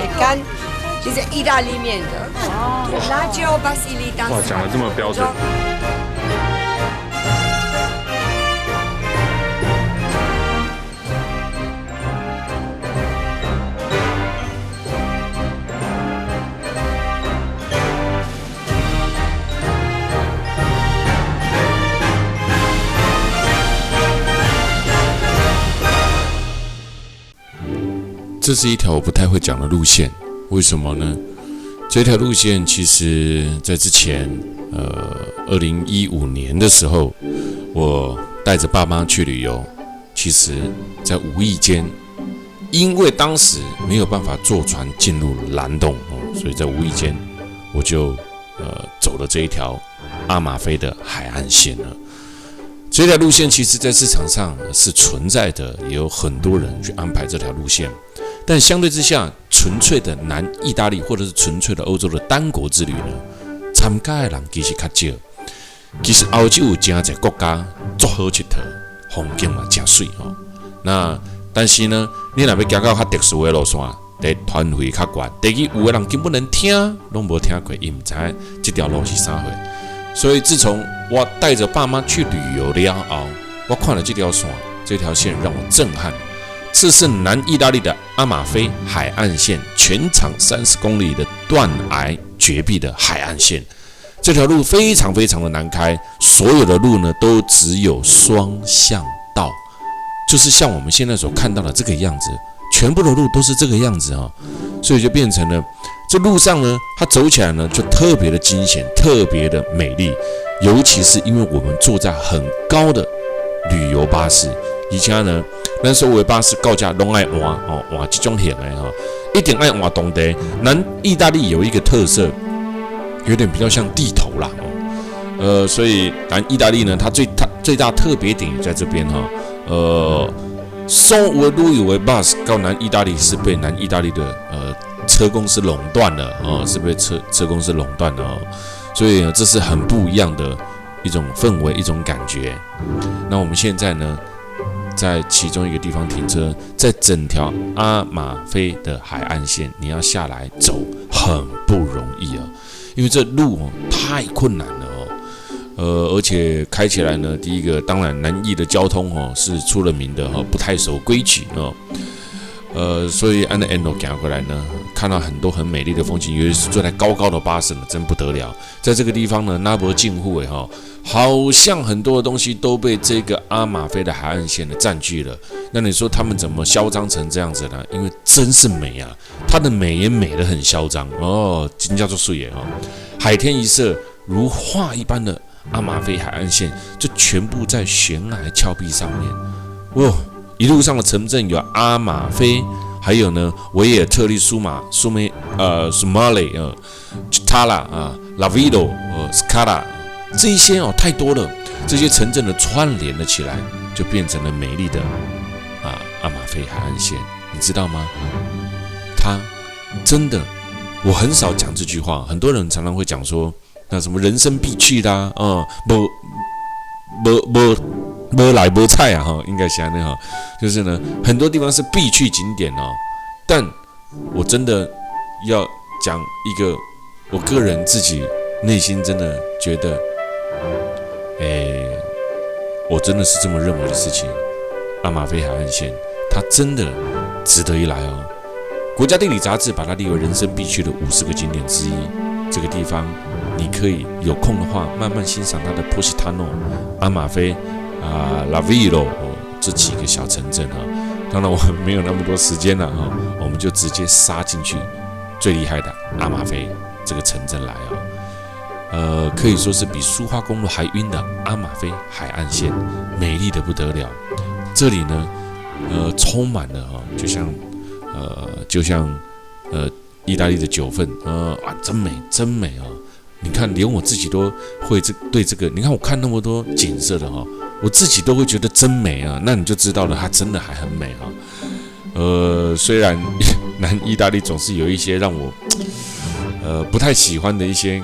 些干，就是意大利面的。辣椒巴西利达。哇，讲得这么标准。这是一条我不太会讲的路线，为什么呢？这条路线其实在之前，2015年的时候，我带着爸妈去旅游，其实在无意间，因为当时没有办法坐船进入蓝洞，所以在无意间我就走了这一条阿马菲的海岸线了。这条路线其实在市场上是存在的，也有很多人去安排这条路线。但相对之下，纯粹的南意大利或者是纯粹的欧洲的单国之旅呢，参加的人其实较少。其实欧洲有真侪国家足好佚佗，风景嘛真水吼。那但是呢，你若要行到较特殊的路线，第一团费较悬，第二有的人根本连听拢无听过，伊唔知这条路是啥货。所以自从我带着爸妈去旅游了后，我看了这条线让我震撼。这是南意大利的阿马菲海岸线，全长30公里的断崖绝壁的海岸线。这条路非常非常的难开，所有的路呢都只有双向道，就是像我们现在所看到的这个样子，全部的路都是这个样子啊，所以就变成了这路上呢，它走起来呢就特别的惊险，特别的美丽，尤其是因为我们坐在很高的旅游巴士。以前呢，咱所有的巴士高架拢爱换这种型的一定爱换当地。南意大利有一个特色，有点比较像地头啦所以南意大利呢，它最大特别点也在这边所有的旅游的巴士到南意大利是被南意大利的车公司垄断了是被车公司垄断了所以呢，这是很不一样的一种氛围，一种感觉。那我们现在呢，在其中一个地方停车，在整条阿马菲的海岸线，你要下来走很不容易因为这路太困难了而且开起来呢，第一个当然南意的交通是出了名的不太守规矩所以按照 Endo 走过来呢，看到很多很美丽的风景，尤其是坐在高高的巴士呢，真不得了。在这个地方呢，那不近乎好像很多的东西都被这个阿马菲的海岸线呢占据了。那你说他们怎么嚣张成这样子呢？因为真是美啊，它的美也美得很嚣张真叫做水耶海天一色，如画一般的阿马菲海岸线，就全部在悬崖峭壁上面一路上的城镇有阿马菲，还有呢维尔特利苏马雷塔拉拉维多斯卡拉，这一些太多了，这些城镇的串联了起来，就变成了美丽的阿马菲海岸线，你知道吗？它真的，我很少讲这句话，很多人常常会讲说，那什么人生必去的没来没菜应该是这样就是呢，很多地方是必去景点但我真的要讲一个我个人自己内心真的觉得，我真的是这么认为的事情。阿马菲海岸线，它真的值得一来国家地理杂志把它列为人生必去的50个景点之一。这个地方，你可以有空的话，慢慢欣赏它的波西塔诺、阿马菲。拉维罗这几个小城镇当然我们没有那么多时间了我们就直接杀进去最厉害的阿马菲这个城镇来可以说是比苏花公路还晕的阿马菲海岸线，美丽的不得了。这里呢，充满了就像意大利的九份真美真美你看，连我自己都会对这个，你看我看那么多景色的我自己都会觉得真美那你就知道了，它真的还很美虽然南意大利总是有一些让我不太喜欢的一些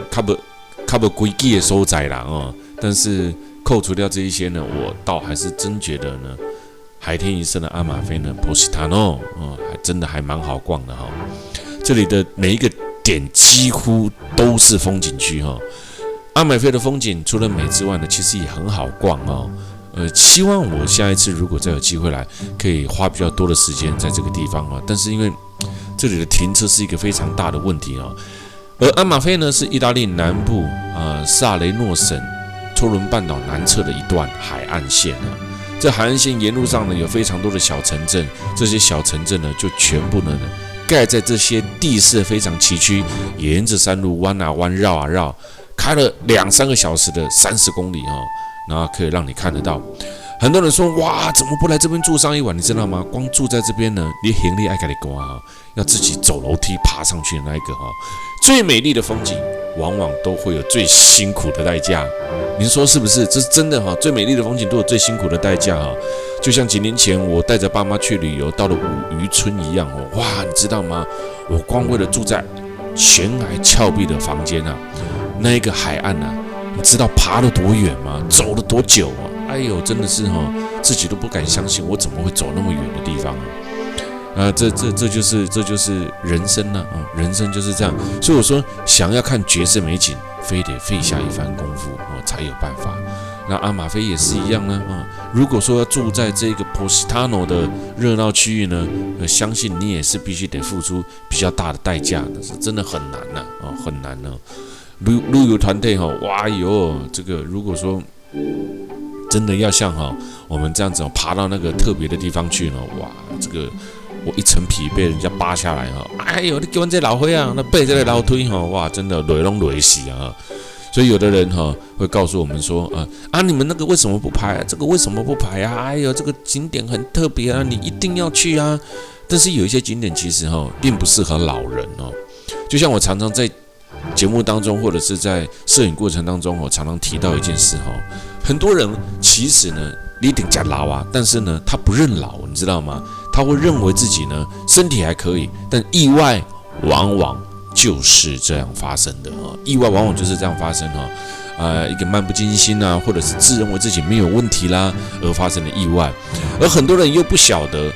较不规矩的所在啦但是扣除掉这一些呢，我倒还是真觉得呢，海天一色的阿马菲呢 Positano 还真的还蛮好逛的这里的每一个点几乎都是风景区哈。阿马菲的风景除了美之外呢，其实也很好逛哦。希望我下一次如果再有机会来，可以花比较多的时间在这个地方啊。但是因为这里的停车是一个非常大的问题啊。而阿马菲呢，是意大利南部萨雷诺省托伦半岛南侧的一段海岸线啊。这海岸线沿路上呢，有非常多的小城镇，这些小城镇呢，就全部呢盖在这些地势非常崎岖，沿着山路弯啊弯，绕啊绕，开了2-3个小时的30公里啊。然后可以让你看得到，很多人说哇，怎么不来这边住上一晚？你知道吗？光住在这边呢，你行李爱给你刮哈，要自己走楼梯爬上去的那一个哈，最美丽的风景往往都会有最辛苦的代价。您说是不是？这是真的哈，最美丽的风景都有最辛苦的代价哈。就像几年前我带着爸妈去旅游，到了五渔村一样哦，哇，你知道吗？我光为了住在悬崖峭壁的房间啊，那一个海岸啊。你知道爬了多远吗？走了多久啊？哎呦，真的是自己都不敢相信，我怎么会走那么远的地方啊？这就是人生呢人生就是这样。所以我说，想要看绝世美景，非得费下一番功夫才有办法。那阿马菲也是一样呢如果说要住在这个 Positano 的热闹区域呢，相信你也是必须得付出比较大的代价的，是真的很难很难呢。旅游团队哇哟，这个如果说真的要像我们这样子爬到那个特别的地方去呢，哇，这个我一层皮被人家扒下来哎呦，你给我这老灰啊，那背这个老腿哇，真的累拢累死啊！所以有的人会告诉我们说你们那个为什么不排啊？这个为什么不排啊？哎呦，这个景点很特别啊，你一定要去啊！但是有一些景点其实并不适合老人就像我常常在节目当中，或者是在摄影过程当中，我常常提到一件事很多人其实呢，你一定加老啊，但是呢，他不认老，你知道吗？他会认为自己呢身体还可以，但意外往往就是这样发生的意外往往就是这样发生一个漫不经心啊，或者是自认为自己没有问题啦，而发生的意外，而很多人又不晓得。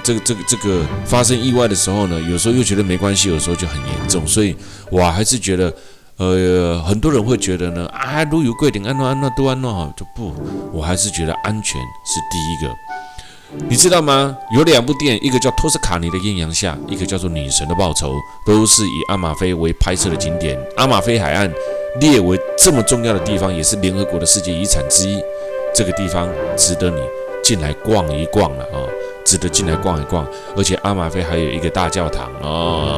这个发生意外的时候呢，有时候又觉得没关系，有时候就很严重，所以我还是觉得，很多人会觉得呢，路有规定，安诺都安诺就不，我还是觉得安全是第一个。你知道吗？有2部电影，一个叫《托斯卡尼的艳阳下》，一个叫做《女神的报仇》，都是以阿马菲为拍摄的景点。阿马菲海岸列为这么重要的地方，也是联合国的世界遗产之一，这个地方值得你进来逛一逛了值得进来逛一逛，而且阿马菲还有一个大教堂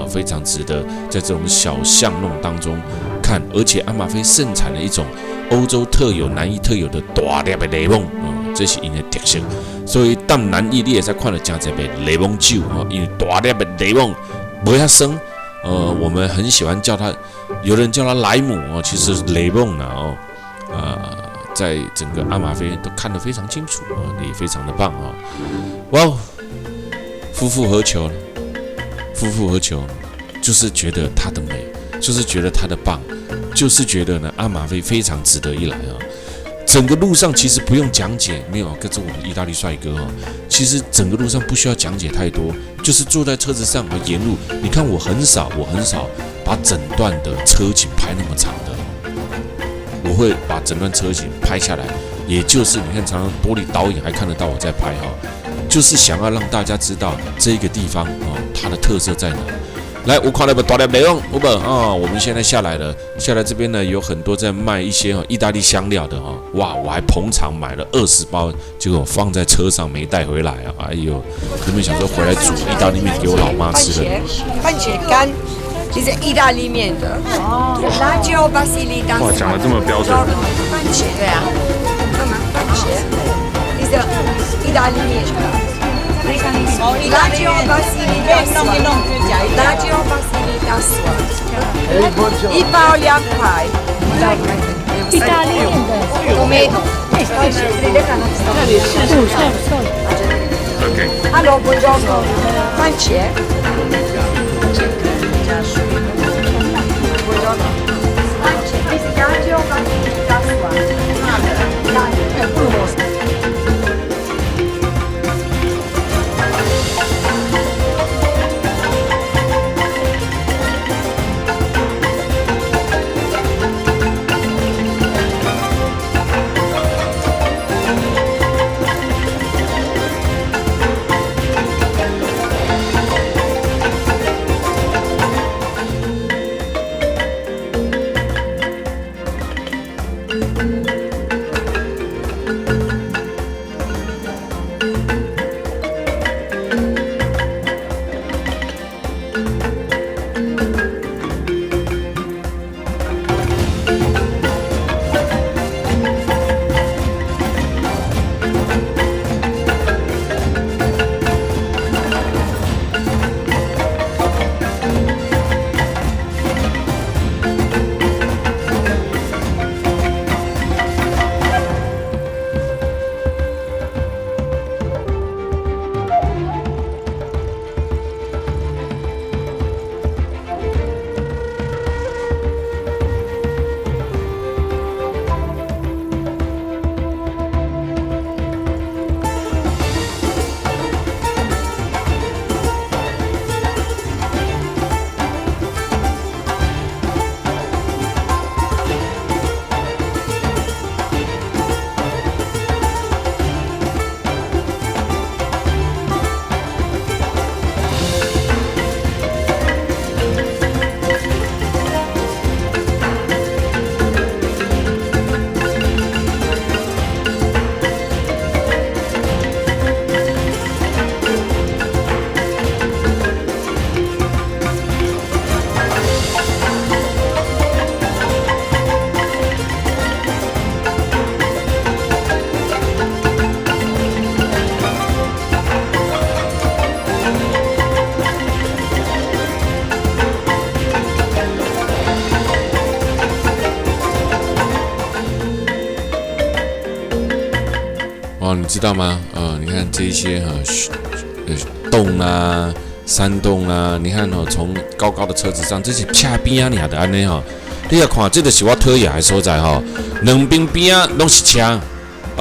非常值得在这种小巷弄当中看。而且阿马菲盛产了一种欧洲特有、南意特有的大粒的雷蒙这是因的特色。所以到南意你也在看了真侪杯雷蒙酒因为大粒的雷蒙不遐酸我们很喜欢叫它，有人叫它莱姆其实是雷蒙在整个阿马菲都看得非常清楚也非常的棒哇，夫复何求呢？夫复何求？就是觉得它的美，就是觉得它的棒，就是觉得呢阿马菲非常值得一来整个路上其实不用讲解，没有跟着我们意大利帅哥其实整个路上不需要讲解太多，就是坐在车子上沿路，你看我很少把整段的车景拍那么长的我会把整段车景拍下来，也就是你看常常玻璃导演还看得到我在拍就是想要让大家知道这个地方它的特色在哪。来，我看了大粒雷蒙我们现在下来了，下来这边呢有很多在卖一些意大利香料的哇，我还捧场买了20包，结果放在车上没带回来哎呦，原本想说回来煮意大利面给我老妈吃的。番茄干。其实意大利面的辣椒巴西利达。哇，讲得这么标准。番茄对啊，干嘛？番茄，你是意大利面的。辣椒巴西利达蒜，辣椒巴西利达蒜，1包2块。意大利面的。tomato。那里是瘦。OK。Hello, buongiorno。番茄。哦，你知道吗？你看这一些洞啊、山洞啊，你看从高高的车子上，这是恰边啊，你的安尼你要看，这个是我讨厌的所在两边边啊都是车。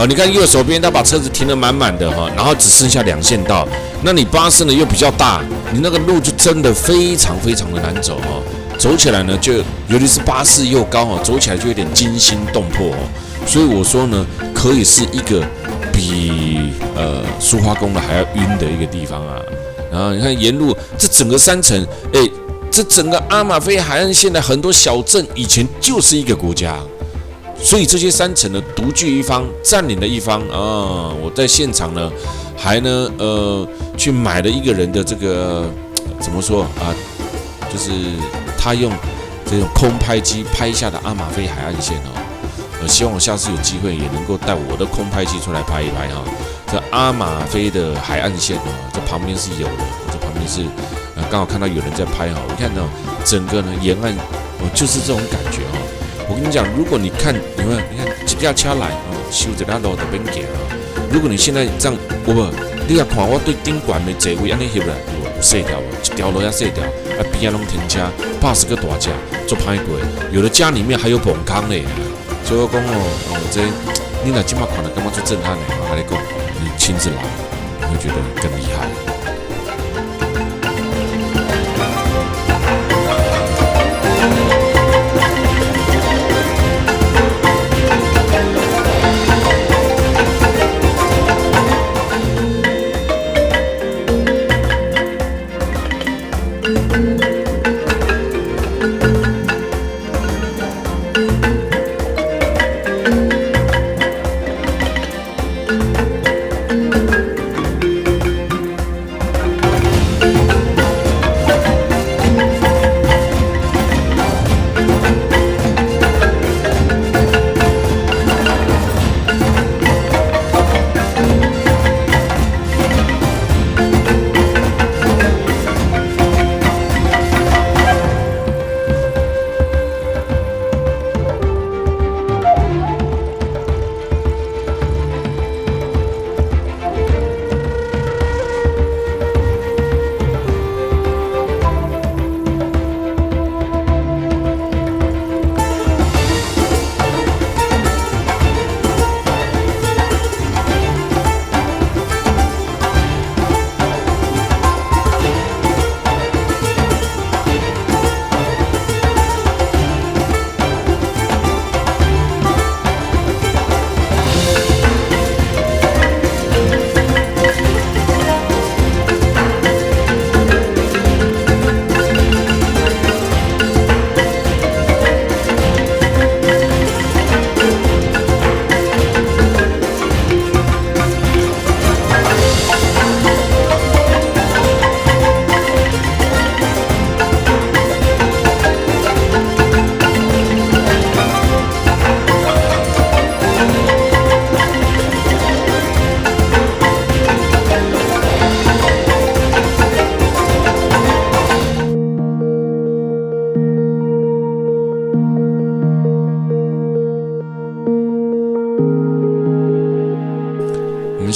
你看右手边，他把车子停得满满的然后只剩下2线道。那你巴士呢又比较大，你那个路就真的非常非常的难走走起来呢，就尤其是巴士又高走起来就有点惊心动魄所以我说呢，可以是一个比苏花公路还要晕的一个地方啊。然后你看沿路这整个山城，这整个阿马菲海岸线的很多小镇以前就是一个国家。所以这些山城呢，独具一方，占领了一方啊！我在现场呢，还呢去买了一个人的这个怎么说啊？就是他用这种空拍机拍下的阿马菲海岸线希望我下次有机会也能够带我的空拍机出来拍一拍这阿马菲的海岸线这旁边是有的，这旁边是刚好看到有人在拍我看到整个呢沿岸就是这种感觉我跟你讲，如果你看有没有？你看一辆车来修一条路就免行如果你现在这样，你要看我对顶管的座位安尼翕来，有细条一条路也细条，边拢停车，bus个大车，做歹过。有的家里面还有崩坑嘞，所以我讲这你若今麦看了，感觉最震撼的，我跟你讲，你亲自来，你会觉得更厉害。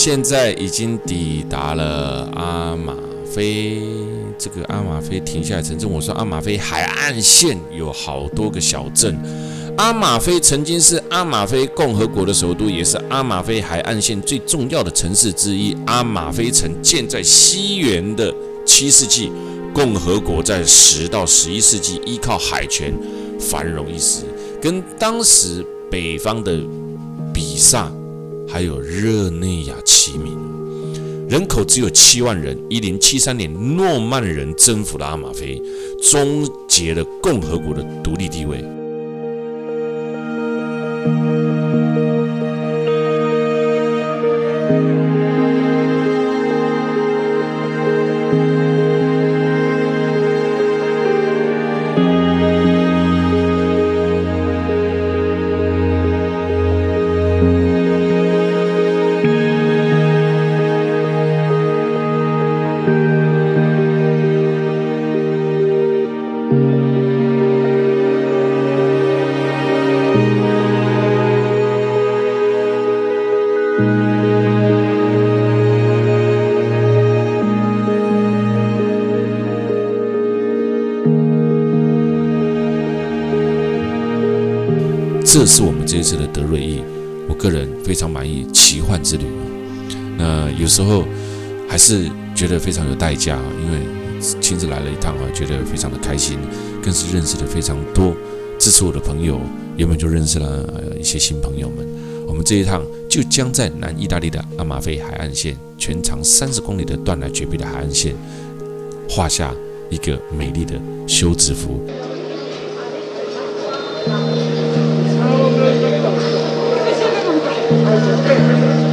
现在已经抵达了阿马菲，这个阿马菲停下来城镇。我说阿马菲海岸线有好多个小镇。阿马菲曾经是阿马菲共和国的首都，也是阿马菲海岸线最重要的城市之一。阿马菲城建在西元的7世纪，共和国在10到11世纪依靠海权繁荣一时，跟当时北方的比萨还有热内亚齐名，人口只有7万人。1073年，诺曼人征服了阿马菲，终结了共和国的独立地位。是我们这一次的德瑞意，我个人非常满意奇幻之旅。那有时候还是觉得非常有代价，因为亲自来了一趟觉得非常的开心，更是认识了非常多支持我的朋友，原本就认识了一些新朋友们。我们这一趟就将在南意大利的阿马菲海岸线，全长30公里的断崖绝壁的海岸线，画下一个美丽的休止符。谢谢。